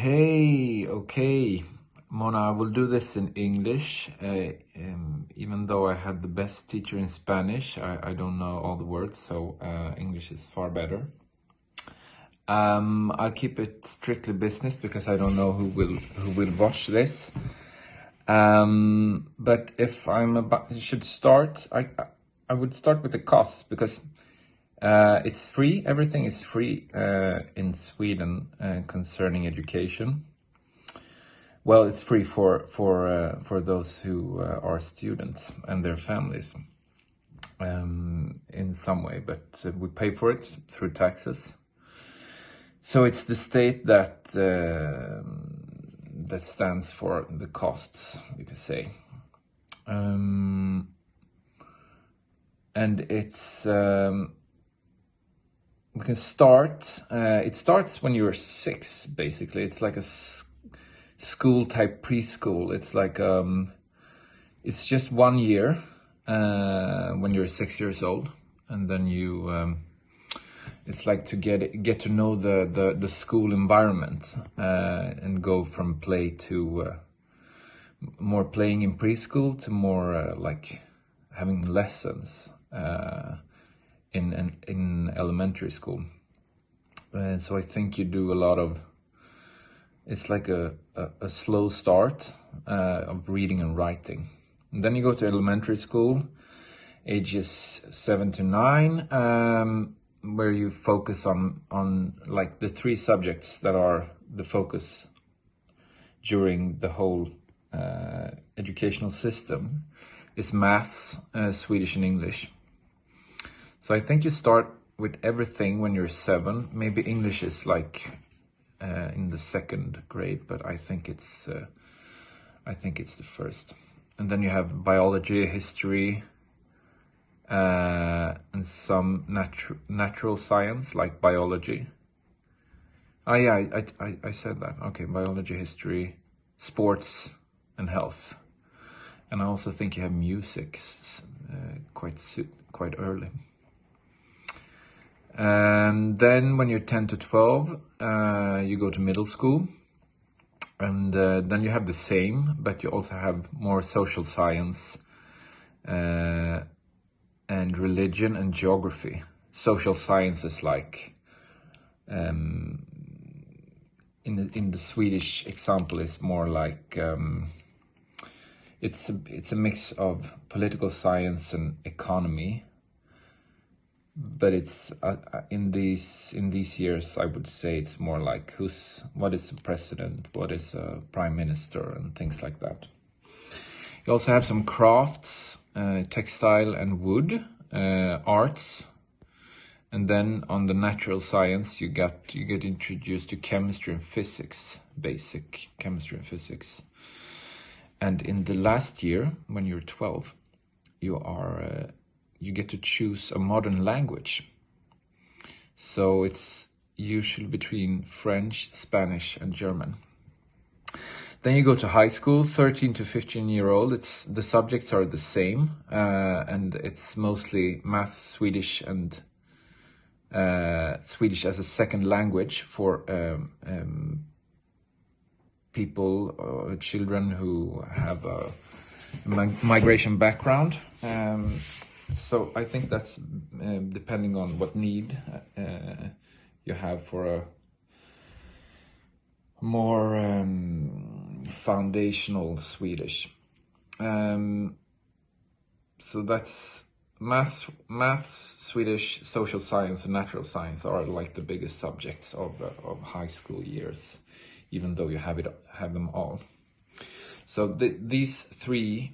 Hey, okay. Mona, I will do this in English. Even though I had the best teacher in Spanish, I don't know all the words, so English is far better. I'll keep it strictly business because I don't know who will watch this. But if should start, I would start with the costs because it's free. Everything is free in Sweden concerning education. Well, it's free for those who are students and their families in some way, but we pay for it through taxes. So it's the state that stands for the costs, you could say, and it's we can start. It starts when you're 6, basically. It's like a school type preschool. It's like it's just 1 year when you're 6 years old, and then you it's like to get to know the school environment and go from play to more playing in preschool to more like having lessons in elementary school. So I think you do a lot of, it's like a slow start of reading and writing. And then you go to elementary school, ages 7 to 9, where you focus on like the 3 subjects that are the focus during the whole educational system is maths, Swedish and English. So I think you start with everything when you're 7. Maybe English is like in the 2nd grade, but I think it's the first. And then you have biology, history, and some natural science like biology. Oh yeah, I said that. Okay, biology, history, sports, and health. And I also think you have music quite early. And then when you're 10 to 12, you go to middle school. And then you have the same, but you also have more social science and religion and geography. Social science is like, in the Swedish example, is more like, it's a mix of political science and economy. But it's in these years, I would say it's more like what is a president, what is a prime minister, and things like that. You also have some crafts, textile and wood, arts, and then on the natural science you get introduced to chemistry and physics, basic chemistry and physics. And in the last year, when you're 12, you get to choose a modern language. So it's usually between French, Spanish, and German. Then you go to high school, 13 to 15-year-old. The subjects are the same, and it's mostly math, Swedish, and Swedish as a second language for people, children who have a migration background. So I think that's depending on what need you have for a more foundational Swedish. So that's maths, Swedish, social science, and natural science are like the biggest subjects of high school years, even though you have them all. So these 3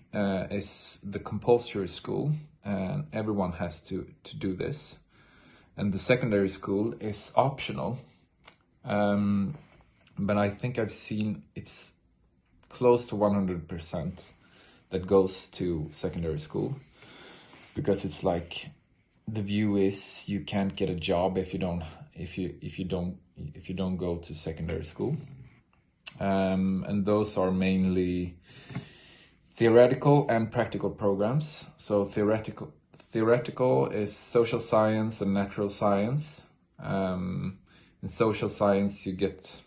is the compulsory school, and everyone has to do this. And the secondary school is optional, but I think I've seen it's close to 100% that goes to secondary school, because it's like the view is you can't get a job if you don't go to secondary school. And those are mainly theoretical and practical programs. So theoretical is social science and natural science. In social science, you get